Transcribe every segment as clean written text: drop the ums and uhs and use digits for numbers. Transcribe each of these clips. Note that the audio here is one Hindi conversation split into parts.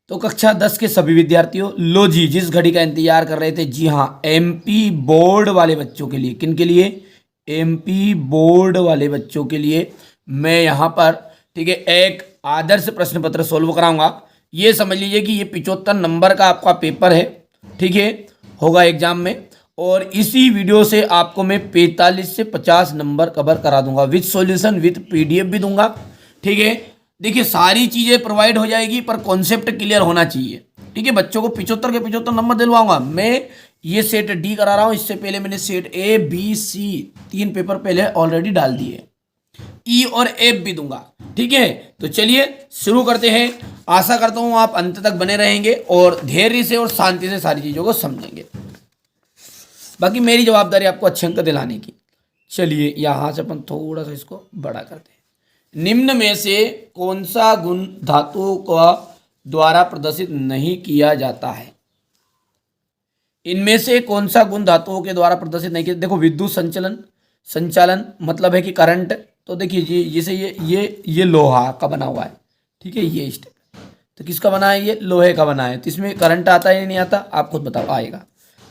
तो कक्षा 10 के सभी विद्यार्थियों, लो जी, जिस घड़ी का इंतजार कर रहे थे, जी हाँ, एमपी बोर्ड वाले बच्चों के लिए, किन के लिए? एमपी बोर्ड वाले बच्चों के लिए मैं यहाँ पर, ठीक है, एक आदर्श प्रश्न पत्र सोल्व कराऊंगा। ये समझ लीजिए कि ये 75 नंबर का आपका पेपर है, ठीक है, होगा एग्जाम में। और इसी वीडियो से आपको मैं 45 से 50 नंबर कवर करा दूंगा, विथ सॉल्यूशन, विथ पीडीएफ भी दूंगा, ठीक है। देखिए सारी चीज़ें प्रोवाइड हो जाएगी, पर कॉन्सेप्ट क्लियर होना चाहिए, ठीक है। बच्चों को 75 के 75 नंबर दिलवाऊंगा मैं। ये सेट डी करा रहा हूँ, इससे पहले मैंने set A B C 3 paper पहले ऑलरेडी डाल दिए, ई और एफ भी दूंगा, ठीक है। तो चलिए शुरू करते हैं। आशा करता हूँ आप अंत तक बने रहेंगे और धैर्य से और शांति से सारी चीज़ों को समझेंगे। बाकी मेरी जवाबदारी आपको अच्छे अंक दिलाने की। चलिए यहाँ से अपन थोड़ा सा इसको बड़ा करते हैं। निम्न में से कौन सा गुण धातुओं का द्वारा प्रदर्शित नहीं किया जाता है? इनमें से कौन सा गुण धातुओं के द्वारा प्रदर्शित नहीं किया? देखो विद्युत संचालन मतलब है कि करंट। तो देखिए जी, जैसे ये लोहा का बना हुआ है, ठीक है, ये स्टेप तो किसका बना है? ये लोहे का बना है। तो इसमें करंट आता है या नहीं आता? आप खुद बताओ। आएगा।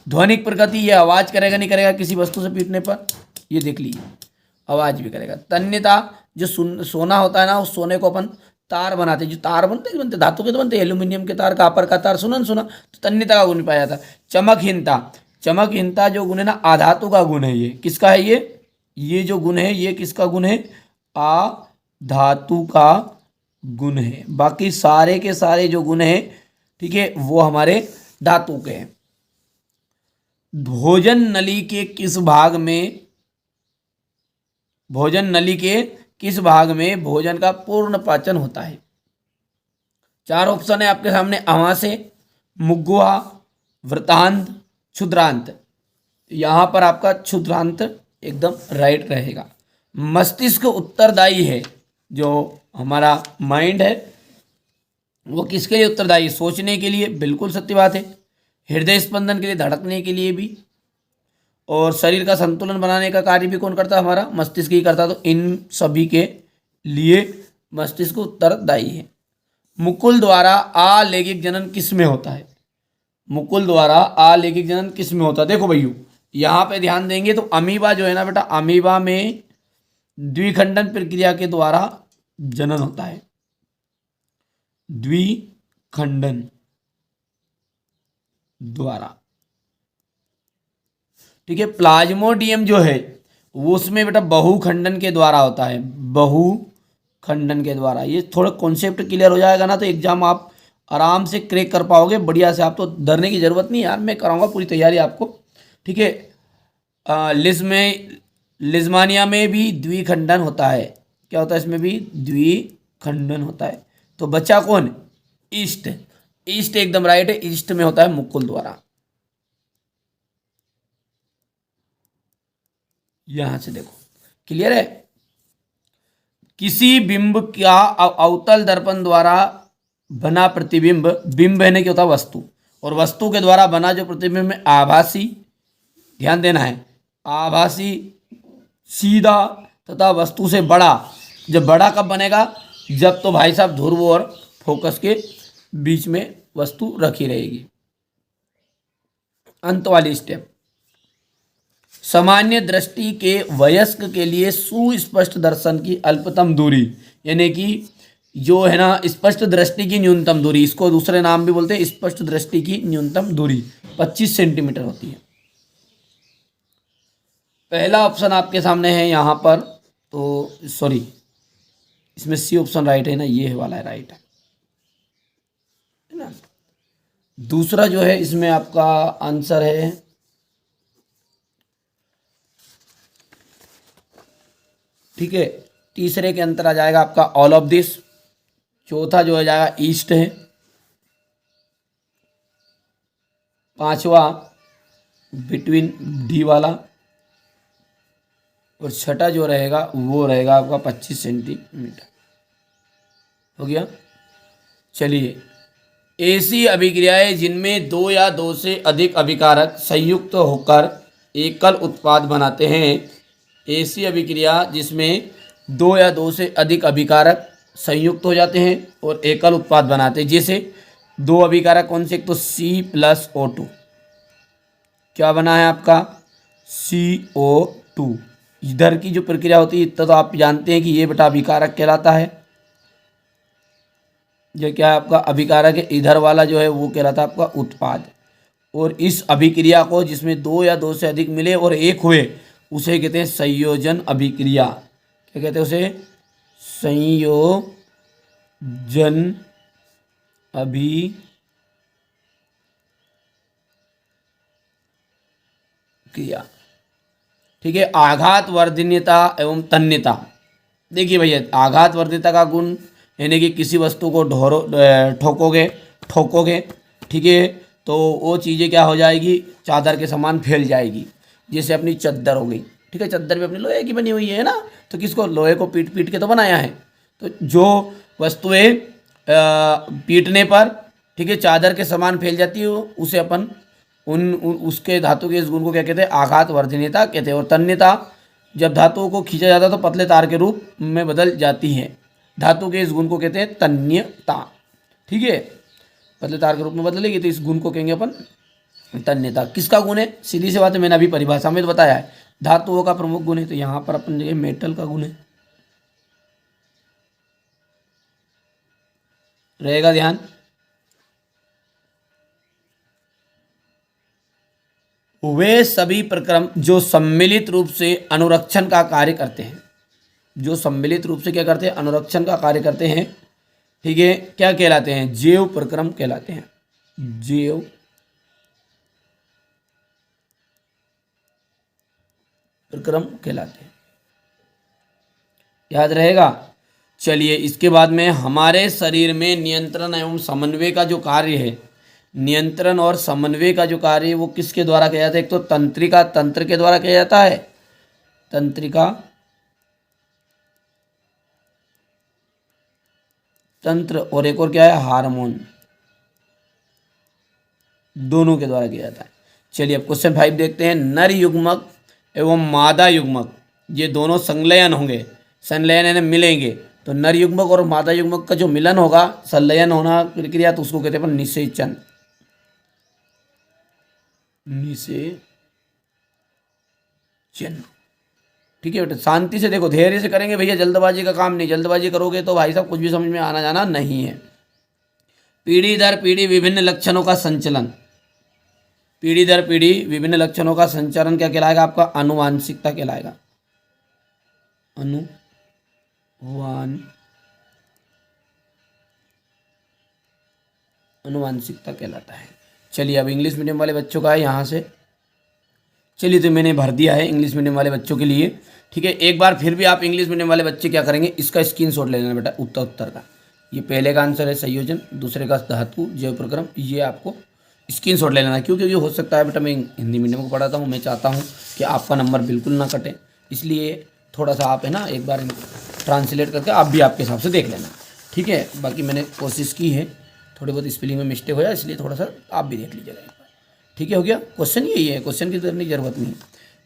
ध्वनिक प्रकृति, ये आवाज़ करेगा नहीं करेगा किसी वस्तु से पीटने पर? ये देख लीजिए, आवाज़ भी करेगा। तन्यता, जो सोना होता है ना, उस सोने को अपन तार बनाते हैं। जो तार बनते धातु के तो बनते हैं, एल्यूमिनियम के तार, कापर का तार, सुना तो तन्यता का गुण पाया जाता है। चमकहीनता जो गुण है ना, आधातु का गुण है। ये किसका है? ये जो गुण है, ये किसका गुण है? आधातु का गुण है। बाकी सारे के सारे जो गुण है, ठीक है, वो हमारे धातु के हैं। भोजन नली के किस भाग में भोजन का पूर्ण पाचन होता है? 4 ऑप्शन है आपके सामने, आमाशय, मुगुहा, वृतांत, क्षुद्रांत। यहां पर आपका क्षुद्रांत एकदम राइट रहेगा। मस्तिष्क उत्तरदायी है, जो हमारा माइंड है वो किसके लिए उत्तरदायी? सोचने के लिए, बिल्कुल सत्य बात है। हृदय स्पंदन के लिए, धड़कने के लिए भी, और शरीर का संतुलन बनाने का कार्य भी कौन करता है? हमारा मस्तिष्क ही करता है। तो इन सभी के लिए मस्तिष्क उत्तरदायी है। मुकुल द्वारा आलैंगिक जनन किस में होता है? मुकुल द्वारा आलैंगिक जनन किस में होता है? देखो भैया, यहाँ पे ध्यान देंगे तो अमीबा जो है ना बेटा, अमीबा में द्विखंडन प्रक्रिया के द्वारा जनन होता है। द्विखंडन द्वारा, ठीक है। प्लाज्मोडियम जो है वो उसमें बेटा बहुखंडन के द्वारा होता है, बहुखंडन के द्वारा। ये थोड़ा कॉन्सेप्ट क्लियर हो जाएगा ना, तो एग्जाम आप आराम से क्रैक कर पाओगे बढ़िया से। आप तो डरने की जरूरत नहीं यार, मैं कराऊंगा पूरी तैयारी आपको, ठीक है। लिज्मानिया में भी द्विखंडन होता है। क्या होता है? इसमें भी द्विखंडन होता है। तो बच्चा कौन? ईस्ट एकदम राइट है। ईस्ट में होता है मुकुल द्वारा। यहां से देखो, क्लियर है। किसी बिंब का अवतल दर्पण द्वारा बना प्रतिबिंब, बिंब है ना क्या होता है? वस्तु। और वस्तु के द्वारा बना जो प्रतिबिंब में आभासी, ध्यान देना है, आभासी, सीधा तथा वस्तु से बड़ा। जब बड़ा कब बनेगा? जब तो भाई साहब ध्रुव और फोकस के बीच में वस्तु रखी रहेगी। अंत वाली स्टेप। सामान्य दृष्टि के वयस्क के लिए सुस्पष्ट दर्शन की अल्पतम दूरी, यानी कि जो है ना स्पष्ट दृष्टि की न्यूनतम दूरी, इसको दूसरे नाम भी बोलते हैं स्पष्ट दृष्टि की न्यूनतम दूरी 25 सेंटीमीटर होती है। पहला ऑप्शन आपके सामने है यहाँ पर, तो सॉरी, इसमें सी ऑप्शन राइट है ना, ये वाला है राइट है ना। दूसरा जो है इसमें आपका आंसर है, ठीक है, तीसरे के अंतर आ जाएगा आपका ऑल ऑफ दिस। चौथा जो हो जाएगा ईस्ट है। पांचवा बिटवीन डी वाला। और छठा जो रहेगा वो रहेगा आपका 25 सेंटीमीटर। हो गया। चलिए, ऐसी अभिक्रियाएं जिनमें 2 या 2 से अधिक अभिकारक संयुक्त होकर एकल उत्पाद बनाते हैं। ऐसी अभिक्रिया जिसमें 2 या 2 से अधिक अभिकारक संयुक्त हो जाते हैं और एकल उत्पाद बनाते हैं, जैसे दो अभिकारक कौन से, एक तो C+O2, क्या बना है आपका CO2। इधर की जो प्रक्रिया होती है इतना तो आप जानते हैं कि ये बेटा अभिकारक कहलाता है, ये क्या है आपका अभिकारक है। इधर वाला जो है वो कहलाता है आपका उत्पाद। और इस अभिक्रिया को जिसमें दो या दो से अधिक मिले और एक हुए उसे कहते हैं संयोजन अभिक्रिया। क्या कहते हैं उसे, संयोजन अभिक्रिया। ठीक है। आघात वर्धनीयता एवं तन्यता, देखिए भैया आघात वर्धनीयता का गुण यानी कि किसी वस्तु को ठोकोगे ठीक है, तो वो चीज़ें क्या हो जाएगी, चादर के समान फैल जाएगी। जैसे अपनी चद्दर हो गई, ठीक है, चद्दर भी अपनी लोहे की बनी हुई है ना, तो किसको, लोहे को पीट पीट के तो बनाया है। तो जो वस्तुएं पीटने पर ठीक है चादर के समान फैल जाती है उसे अपन उसके धातु के इस गुण को क्या कहते हैं, आघात वर्धनीयता कहते हैं। और तन्यता, जब धातुओं को खींचा जाता है तो पतले तार के रूप में बदल जाती है, धातु के इस गुण को कहते हैं तन्यता। ठीक है, पतले तार के रूप में बदलेगी तो इस गुण को कहेंगे अपन तन्यता। किसका गुण है, सीधी सी बात है, मैंने अभी परिभाषा में तो बताया है, धातुओं का प्रमुख गुण है। तो यहाँ पर अपन जगह मेटल का गुण है, रहेगा ध्यान। वे सभी प्रक्रम जो सम्मिलित रूप से अनुरक्षण का कार्य करते हैं, जो सम्मिलित रूप से क्या करते हैं, अनुरक्षण का कार्य करते हैं। ठीक है, क्या कहलाते हैं, जैव प्रक्रम कहलाते हैं, जैव प्रक्रम कहलाते हैं, याद रहेगा। चलिए इसके बाद में हमारे शरीर में नियंत्रण एवं समन्वय का जो कार्य है, नियंत्रण और समन्वय का जो कार्य है वो किसके द्वारा किया जाता है, एक तो तंत्रिका तंत्र के द्वारा किया जाता है, तंत्रिका तंत्र, और एक और क्या है, हार्मोन, दोनों के द्वारा किया जाता है। चलिए अब क्वेश्चन 5 देखते हैं। नर युग्मक एवं मादा युग्मक ये दोनों संलयन होंगे, संलयन यानी मिलेंगे, तो नर युग्मक और मादा युग्मक का जो मिलन होगा, संलयन होना प्रक्रिया, तो उसको कहते हैं निषेचन, निषेचन। ठीक है बेटा, शांति से देखो, धैर्य से करेंगे भैया, जल्दबाजी का काम नहीं, जल्दबाजी करोगे तो भाई साहब कुछ भी समझ में आना जाना नहीं है। पीढ़ी दर पीढ़ी विभिन्न लक्षणों का संचलन, पीढ़ी दर पीढ़ी विभिन्न लक्षणों का संचरण क्या कहलाएगा आपका, आनुवांशिकता कहलाएगा, आनुवांशिकता कहलाता है। चलिए अब इंग्लिश मीडियम वाले बच्चों का है, यहाँ से चलिए तो मैंने भर दिया है इंग्लिश मीडियम वाले बच्चों के लिए। ठीक है, एक बार फिर भी आप इंग्लिश मीडियम वाले बच्चे क्या करेंगे, इसका स्क्रीनशॉट ले लेना बेटा, उत्तर का। ये पहले का आंसर है संयोजन, दूसरे का धातु जैव प्रक्रम, ये आपको स्क्रीनशॉट ले लेना। क्यों, क्योंकि हो सकता है बेटा मैं हिंदी मीडियम को पढ़ाता हूँ, मैं चाहता हूँ कि आपका नंबर बिल्कुल ना कटे, इसलिए थोड़ा सा आप है ना एक बार ट्रांसलेट करके आप भी आपके हिसाब से देख लेना। ठीक है, बाकी मैंने कोशिश की है, थोड़ी बहुत स्पेलिंग में मिस्टेक हो जाए इसलिए थोड़ा सा आप भी देख लीजिएगा एक बार। ठीक है, हो गया, क्वेश्चन यही है, क्वेश्चन की करने की जरूरत नहीं।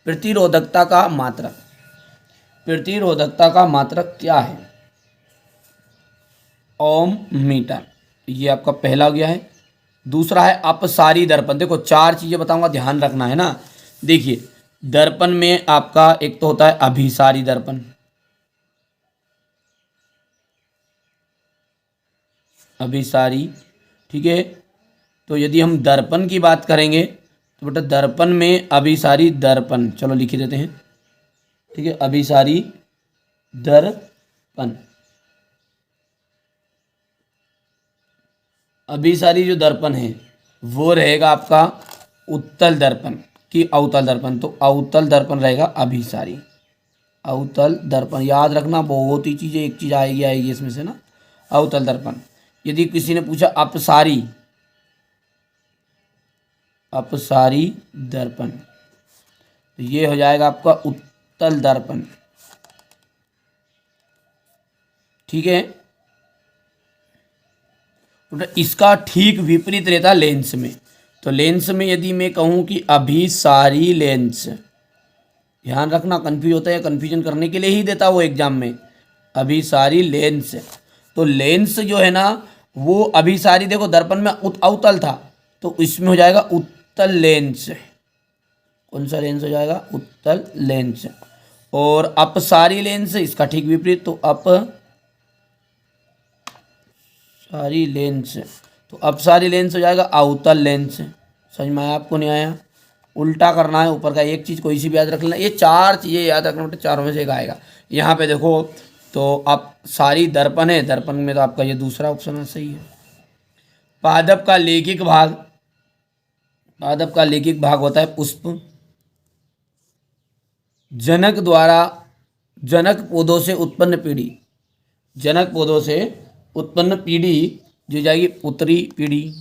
प्रतिरोधकता का मात्रक, प्रतिरोधकता का मात्रक क्या है, ओम मीटर, ये आपका पहला हो गया है। दूसरा है अपसारी दर्पण, देखो 4 चीज़ें बताऊंगा, ध्यान रखना है ना। देखिए दर्पण में आपका एक तो होता है अभिसारी दर्पण, अभिसारी, ठीक है। तो यदि हम दर्पण की बात करेंगे तो बेटा दर्पण में अभिसारी दर्पण, चलो लिख देते हैं, ठीक है, अभिसारी दर्पण, अभिसारी जो दर्पण है वो रहेगा आपका उत्तल दर्पण की अवतल दर्पण, तो अवतल दर्पण रहेगा अभिसारी, अवतल दर्पण, याद रखना बहुत ही चीज़ें, एक चीज़ आएगी इसमें से ना, अवतल दर्पण। यदि किसी ने पूछा अपसारी, अपसारी दर्पण, तो ये हो जाएगा आपका उत्तल दर्पण। ठीक है, तो इसका ठीक विपरीत रहता लेंस में। तो लेंस में यदि मैं कहूं कि अभिसारी लेंस, ध्यान रखना कंफ्यूज होता है, कंफ्यूजन करने के लिए ही देता वो एग्जाम में, अभिसारी लेंस। तो लेंस जो है ना वो अभिसारी देखो दर्पण में अवतल था, तो इसमें हो जाएगा उत्तल लेंस। कौन सा लेंस हो जाएगा? उत्तल लेंस। और अपसारी लेंस इसका ठीक विपरीत, तो अपसारी लेंस, तो अपसारी लेंस हो जाएगा अवतल लेंस। समझ में आया आपको? नहीं आया? उल्टा करना है ऊपर का, एक चीज़ कोई सी भी याद रख लेना, ये चार चीज़ें याद रखना बेटा, चारों में से एक आएगा। यहाँ पे देखो तो अब सारी दर्पण है, दर्पण में तो आपका ये दूसरा ऑप्शन है, सही है। पादप का लैंगिक भाग, पादप का लैंगिक भाग होता है पुष्प। जनक द्वारा, जनक पौधों से उत्पन्न पीढ़ी, जनक पौधों से उत्पन्न पीढ़ी जो जाएगी उत्तरी पीढ़ी।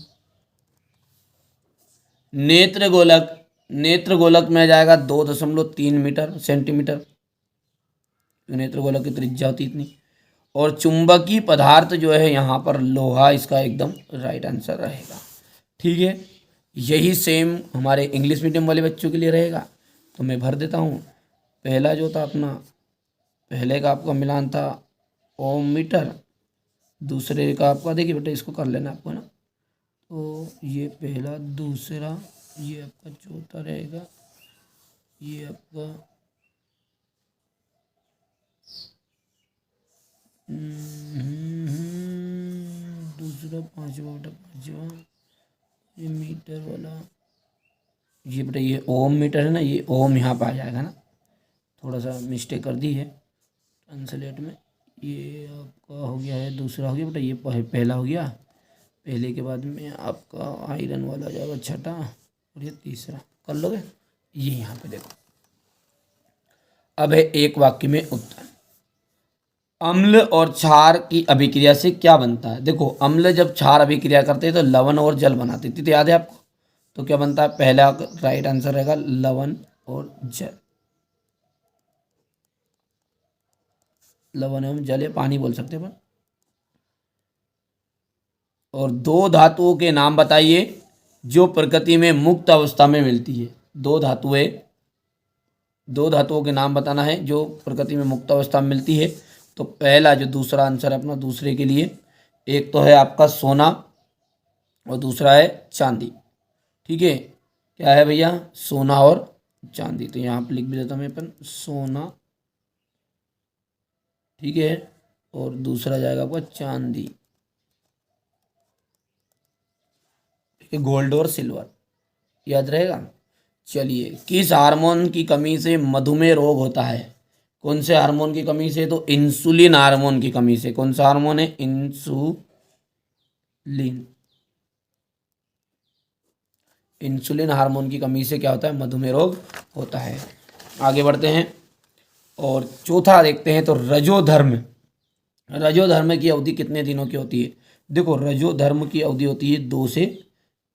नेत्र गोलक, नेत्र गोलक में आ जाएगा 2.3 मीटर सेंटीमीटर, नेत्र गोलक की त्रिज्या होती इतनी। और चुंबकीय पदार्थ जो है यहाँ पर लोहा, इसका एकदम राइट आंसर रहेगा। ठीक है, यही सेम हमारे इंग्लिश मीडियम वाले बच्चों के लिए रहेगा, तो मैं भर देता हूँ। पहला जो था अपना, पहले का आपका मिलान था ओम मीटर, दूसरे का आपका देखिए बेटा, इसको कर लेना आपको ना, तो ये पहला, दूसरा, ये आपका चौथा रहेगा, ये आपका दूसरा, पांचवा बेटा, पांचवा ये मीटर वाला, ये बेटा ये ओम मीटर है ना, ये ओम यहाँ पर आ जाएगा ना, थोड़ा सा मिस्टेक कर दी है ट्रांसलेट में। ये आपका हो गया है, दूसरा हो गया बेटा, ये पहला हो गया, पहले के बाद में आपका आयरन वाला हो जाएगा छठा, और ये तीसरा। कर लोगे? ये यहाँ पे देखो, अब है एक वाक्य में उत्तर। अम्ल और क्षार की अभिक्रिया से क्या बनता है? देखो, अम्ल जब क्षार अभिक्रिया करते हैं तो लवण और जल बनाते थे, तो याद है आपको? तो क्या बनता है? पहला राइट आंसर रहेगा लवण और जल, लवण एवं जल, या पानी बोल सकते हैं। और दो धातुओं के नाम बताइए जो प्रकृति में मुक्त अवस्था में मिलती है। दो धातुएं, दो धातुओं के नाम बताना है जो प्रकृति में मुक्त अवस्था में मिलती है। तो पहला जो दूसरा आंसर है अपना दूसरे के लिए, एक तो है आपका सोना और दूसरा है चांदी। ठीक है, क्या है भैया? सोना और चांदी। तो यहाँ पर लिख भी देता हूँ मैं अपन, सोना, ठीक है, और दूसरा जाएगा आपका चांदी, ठीक है, गोल्ड और सिल्वर, याद रहेगा। चलिए, किस हार्मोन की कमी से मधुमेह रोग होता है? कौन से हार्मोन की कमी से? तो इंसुलिन हार्मोन की कमी से। कौन सा हार्मोन है? इंसुलिन। इंसुलिन हार्मोन की कमी से क्या होता है? मधुमेह रोग होता है। आगे बढ़ते हैं और चौथा देखते हैं, तो रजोधर्म, रजोधर्म की अवधि कितने दिनों की होती है? देखो, रजोधर्म की अवधि होती है 2 से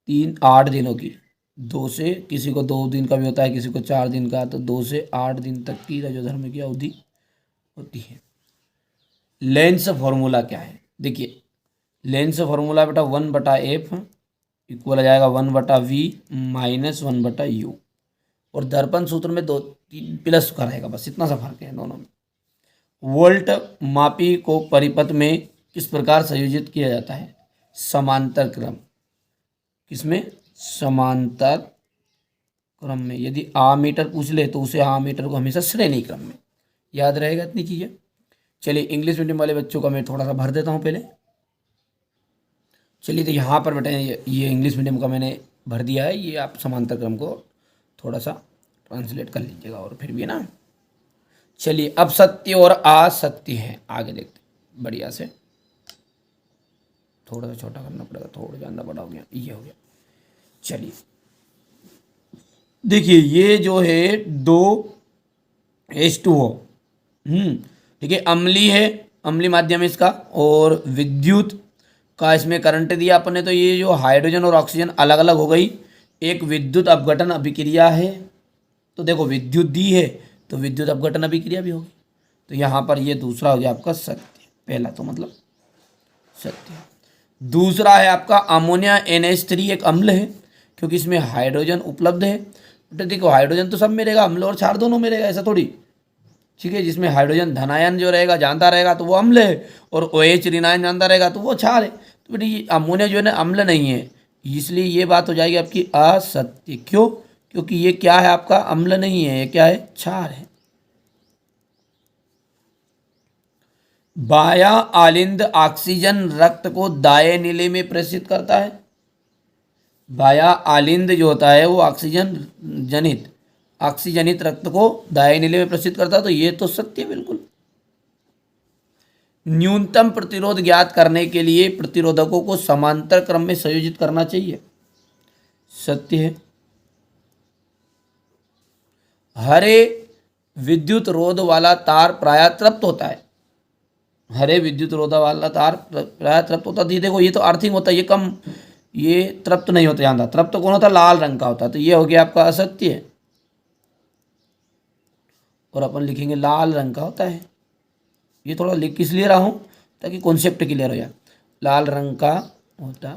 3, 8 दिनों की। 2 से, किसी को 2 दिन का भी होता है, किसी को 4 दिन का, तो 2 से 8 दिन तक की रजोधर्म की अवधि होती है। लेंस फॉर्मूला क्या है? देखिए, लेंस फॉर्मूला बेटा 1/f इक्वल आ जाएगा 1/v माइनस 1/u, और दर्पण सूत्र में 2-3 प्लस का रहेगा, बस इतना सा फर्क है दोनों में। वोल्ट मापी को परिपथ में किस प्रकार संयोजित किया जाता है? समांतर क्रम। किसमें? समांतर क्रम में। यदि आमीटर पूछ ले तो उसे आमीटर को हमेशा श्रेणी क्रम में, याद रहेगा इतनी चीजें। चलिए, इंग्लिश मीडियम वाले बच्चों का मैं थोड़ा सा भर देता हूँ पहले। चलिए, तो यहाँ पर बेटा ये इंग्लिश मीडियम का मैंने भर दिया है, ये आप समांतर क्रम को थोड़ा सा ट्रांसलेट कर लीजिएगा, और फिर भी है ना। चलिए, अब सत्य और असत्य है, आगे देखते हैं बढ़िया से। थोड़ा सा छोटा करना पड़ेगा, थोड़ा ज़्यादा बड़ा हो गया, ये हो गया। चलिए, देखिए, ये जो है 2H2O, ठीक है, अम्ली है, अम्ली माध्यम है इसका, और विद्युत का इसमें करंट दिया अपने, तो ये जो हाइड्रोजन और ऑक्सीजन अलग अलग हो गई, एक विद्युत अपघटन अभिक्रिया है। तो देखो, विद्युत दी है तो विद्युत अपघटन अभिक्रिया भी होगी, तो यहाँ पर ये दूसरा हो गया आपका सत्य। पहला तो मतलब सत्य। दूसरा है आपका अमोनिया NH3 एक अम्ल है, क्योंकि इसमें हाइड्रोजन उपलब्ध है। तो देखो, हाइड्रोजन तो सब में रहेगा, अम्ल और क्षार दोनों में रहेगा, ऐसा थोड़ी, ठीक है। जिसमें हाइड्रोजन धनायन जो रहेगा जानता रहेगा तो वो अम्ल है, और OH ऋणायन जानता रहेगा तो वो क्षार है। तो बेटा ये अमोनिया जो है ना अम्ल नहीं है, इसलिए ये बात हो जाएगी आपकी असत्य। क्यों? क्योंकि ये क्या है आपका, अम्ल नहीं है, ये क्या है, क्षार है। बायां आलिंद ऑक्सीजन रक्त को दाएं नीले में प्रेषित करता है। बायां आलिंद जो होता है वो ऑक्सीजनित रक्त को दाएं नीले में प्रेषित करता है, तो ये तो सत्य है बिल्कुल। न्यूनतम प्रतिरोध ज्ञात करने के लिए प्रतिरोधकों को समांतर क्रम में संयोजित करना चाहिए। सत्य है। हरे विद्युत रोध वाला तार प्रायः तृप्त होता है। हरे विद्युत रोध वाला तार प्रायः तृप्त होता है। देखो ये तो अर्थिंग होता है, ये कम, ये तृप्त नहीं होता। यहाँ तृप्त कौन होता है, लाल रंग का होता है, तो ये हो गया आपका असत्य है। और अपन लिखेंगे लाल रंग का होता है। ये थोड़ा लिख किस लिए रहा हूँ, ताकि कॉन्सेप्ट क्लियर हो जाए। लाल रंग का होता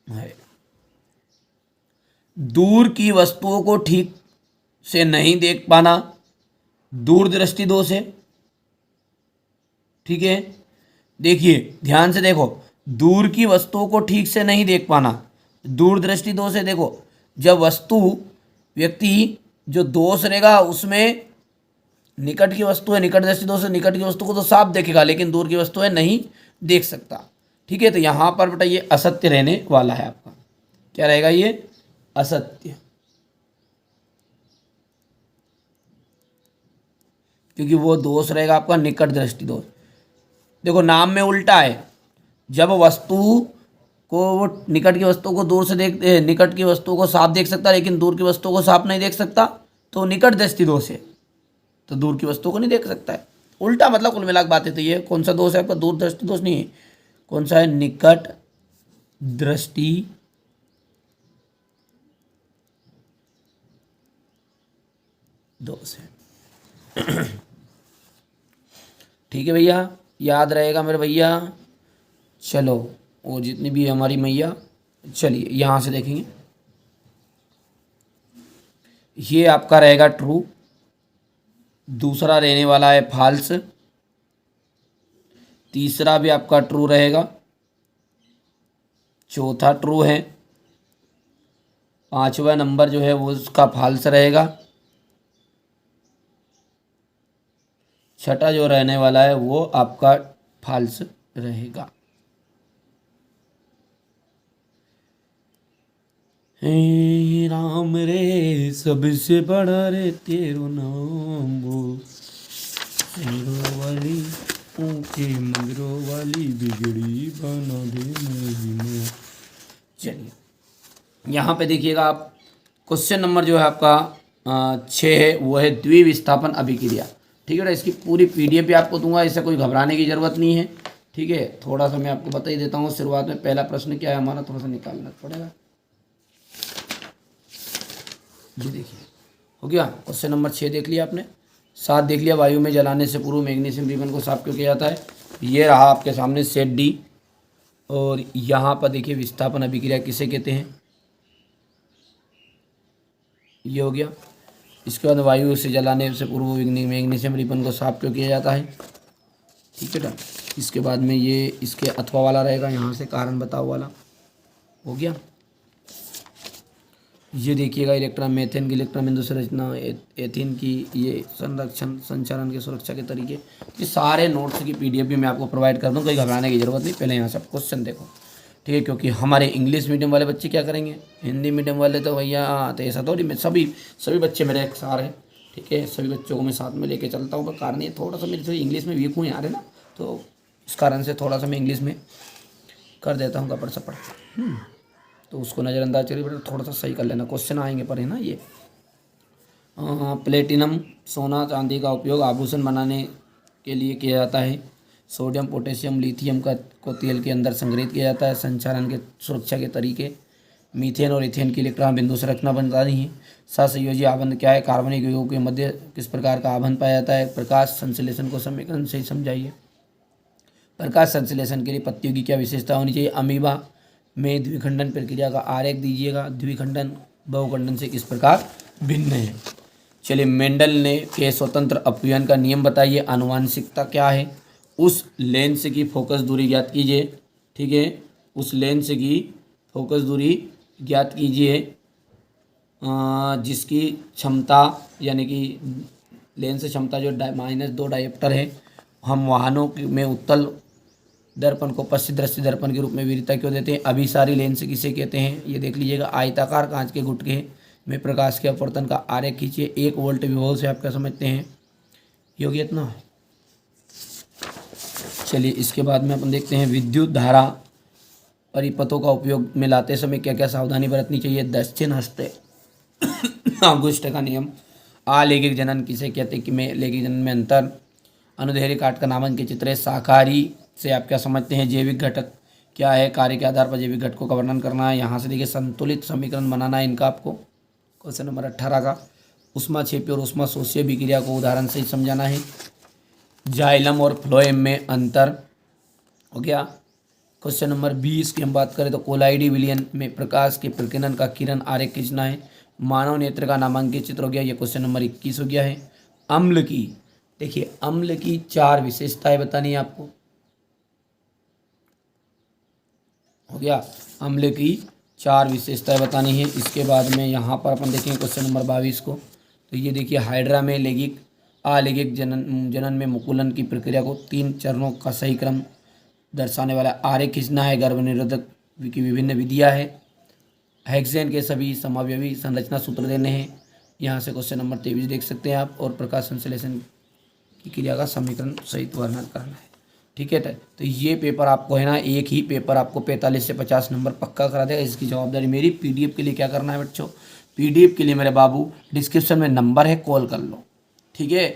है। दूर की वस्तुओं को ठीक से नहीं देख पाना दूरदृष्टि दोष है। ठीक है, देखिए ध्यान से देखो, दूर की वस्तुओं को ठीक से नहीं देख पाना दूरदृष्टि दोष है। देखो जब वस्तु व्यक्ति जो दोष रहेगा उसमें निकट की वस्तु है, निकट दृष्टि दोष है, निकट की वस्तु को तो साफ देखेगा, लेकिन दूर की वस्तु है नहीं देख सकता। ठीक है, तो यहाँ पर बेटा ये असत्य रहने वाला है आपका। क्या रहेगा ये, असत्य, क्योंकि वो दोष रहेगा आपका निकट दृष्टि दोष। देखो नाम में उल्टा है, जब वस्तु को वो निकट की वस्तु को दूर से निकट की वस्तु को साफ देख सकता लेकिन दूर की वस्तु को साफ नहीं देख सकता, तो निकट दृष्टि दोष है, तो दूर की वस्तु को नहीं देख सकता है। उल्टा मतलब कुल मिलाकर बात है। तो ये कौन सा दोष है आपका, दूर दृष्टि दोष नहीं है, कौन सा है, निकट दृष्टि दोष है। ठीक है भैया, याद रहेगा मेरे भैया। चलो वो जितनी भी हमारी मैया, चलिए यहाँ से देखेंगे। ये आपका रहेगा ट्रू, दूसरा रहने वाला है फॉल्स, तीसरा भी आपका ट्रू रहेगा, चौथा ट्रू है, पांचवा नंबर जो है वो उसका फॉल्स रहेगा, छठा जो रहने वाला है वो आपका फॉल्स रहेगा। हे राम रे सबसे बड़ा रे तेरो नाम बोल, वाली ऊँचे मंदिरों वाली बिगड़ी बना दे मेरी माँ। चलिए यहाँ पे देखिएगा आप, क्वेश्चन नंबर जो है आपका 6 है, वो है द्विविस्थापन अभिक्रिया। ठीक है ना, इसकी पूरी PDF भी आपको दूंगा, इससे कोई घबराने की ज़रूरत नहीं है। ठीक है, थोड़ा सा मैं आपको बता ही देता हूँ शुरुआत में। पहला प्रश्न क्या है हमारा, थोड़ा सा निकालना पड़ेगा। ये देखिए हो गया, क्वेश्चन नंबर 6 देख लिया आपने। 7 देख लिया, वायु में जलाने से पूर्व मैग्नीशियम रिबन को साफ क्यों किया जाता है। ये रहा आपके सामने सेट डी। और यहाँ पर देखिए विस्थापन अभिक्रिया किसे कहते हैं, ये हो गया। इसके बाद वायु से जलाने से पूर्व मैग्नीशियम रिबन को साफ क्यों किया जाता है। ठीक है ना, इसके बाद में ये इसके अथवा वाला रहेगा, यहाँ से कारण बताओ वाला हो गया। ये देखिएगा इलेक्ट्रॉन, मेथेन की इलेक्ट्रॉन बिंदु संरचना, एथीन की ये संरक्षण संचालन के सुरक्षा के तरीके, ये सारे नोट्स की PDF भी मैं आपको प्रोवाइड कर दूँ, कोई घबराने की ज़रूरत नहीं। पहले यहाँ से क्वेश्चन देखो। ठीक है, क्योंकि हमारे इंग्लिश मीडियम वाले बच्चे क्या करेंगे, हिंदी मीडियम वाले तो भैया तो ऐसा थोड़ी, मैं सभी बच्चे मेरे एक सार हैं। ठीक है, सभी बच्चों को मैं साथ में लेके चलता हूँ, पर कारण ये थोड़ा सा मेरी थोड़ी इंग्लिश में वीक हूँ यार, है ना, तो इस कारण से थोड़ा सा मैं इंग्लिश में कर देता हूँ कपड़ सपड़, तो उसको नज़रअंदाज करिए बेटा, थोड़ा सा सही कर लेना, क्वेश्चन आएंगे पर, है ना। ये प्लेटिनम सोना चांदी का उपयोग आभूषण बनाने के लिए किया जाता है। सोडियम पोटेशियम लिथियम को तेल के अंदर संग्रहित किया जाता है। संचालन के सुरक्षा के तरीके, मीथेन और इथेन की इलेक्ट्रॉन बिंदु संरचना बनता नहीं है। सहसंयोजी आबंध क्या है, कार्बनिक यौगिकों के मध्य किस प्रकार का आबंध पाया जाता है। प्रकाश संश्लेषण को समीकरण से समझाइए। प्रकाश संश्लेषण के लिए पत्तियों की क्या विशेषता होनी चाहिए। अमीबा में द्विखंडन प्रक्रिया का आरेख दीजिएगा। द्विखंडन बहुखंडन से किस प्रकार भिन्न है। चलिए मेंडल ने के स्वतंत्र अपव्ययन का नियम बताइए। आनुवांशिकता क्या है उस लेंस की फोकस दूरी ज्ञात कीजिए। ठीक है, उस लेंस की फोकस दूरी ज्ञात कीजिए जिसकी क्षमता यानी कि लेंस क्षमता जो -2 डायोप्टर है। हम वाहनों में उत्तल दर्पण को पश्च दृश्य दर्पण के रूप में विविधता क्यों देते हैं? अभिसारी लेंस किसे कहते हैं? ये देख लीजिएगा। आयताकार कांच के गुटके में प्रकाश के अपवर्तन का आरेख खींचिए। 1 वोल्ट विभव से आप क्या समझते हैं? योग्य इतना। चलिए इसके बाद में अपन देखते हैं विद्युत धारा परिपथों का उपयोग में लाते समय क्या क्या सावधानी बरतनी चाहिए। दक्षिण हस्ते अंगुष्ठ का नियम। आलेखिक जनन किसे कहते हैं कि में लेखिक जनन में अंतर। अनुदैर्घ्य काट का नामन के चित्र है। शाकाहारी से आप क्या समझते हैं? जैविक घटक क्या है? कार्य के आधार पर जैविक घटकों का वर्णन करना है। यहाँ से देखिए संतुलित समीकरण बनाना है इनका आपको। क्वेश्चन नंबर 18 का उष्मा क्षेपी और उष्मा शोषीय विक्रिया को उदाहरण से ही समझाना है। जाइलम और फ्लोएम में अंतर हो गया। क्वेश्चन नंबर 20 की हम बात करें तो कोलाइडी विलयन में प्रकाश के प्रकीर्णन का किरण आरेख खींचना है। मानव नेत्र का नामांकित चित्र हो गया। ये क्वेश्चन नंबर 21 हो गया है। अम्ल की, देखिए अम्ल की 4 विशेषताएं बतानी है आपको। हो गया, अम्ल की 4 विशेषताएं बतानी है। इसके बाद में यहाँ पर अपन देखेंगे क्वेश्चन नंबर 22 को। तो ये देखिए हाइड्रा में लैंगिक अलैंगिक जनन में मुकुलन की प्रक्रिया को 3 चरणों का सही क्रम दर्शाने वाला आरेख खींचना है। गर्भनिरोधक की विभिन्न विधियाँ है। हेक्सेन के सभी समावयवी संरचना सूत्र देने हैं। यहाँ से क्वेश्चन नंबर 23 देख सकते हैं आप। और प्रकाश संश्लेषण की क्रिया का समीकरण सहित वर्णन करना है। ठीक है, तो ये पेपर आपको है ना, एक ही पेपर आपको 45 से 50 नंबर पक्का करा देगा। इसकी जवाबदारी मेरी। पीडीएफ के लिए क्या करना है बच्चों? पीडीएफ के लिए मेरे बाबू डिस्क्रिप्शन में नंबर है, कॉल कर लो। ठीक है,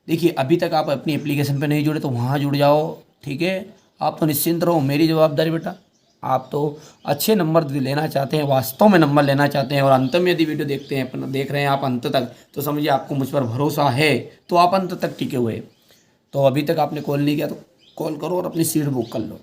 देखिए अभी तक आप अपनी एप्लीकेशन पे नहीं जुड़े तो वहाँ जुड़ जाओ। ठीक है, आप तो निश्चिंत रहो, मेरी जवाबदारी बेटा। आप तो अच्छे नंबर लेना चाहते हैं, वास्तव में नंबर लेना चाहते हैं और अंत में यदि वीडियो देखते हैं, देख रहे हैं आप अंत तक, तो समझिए आपको मुझ पर भरोसा है, तो आप अंत तक टिके हुए। तो अभी तक आपने कॉल नहीं किया तो कॉल करो और अपनी सीट बुक कर लो।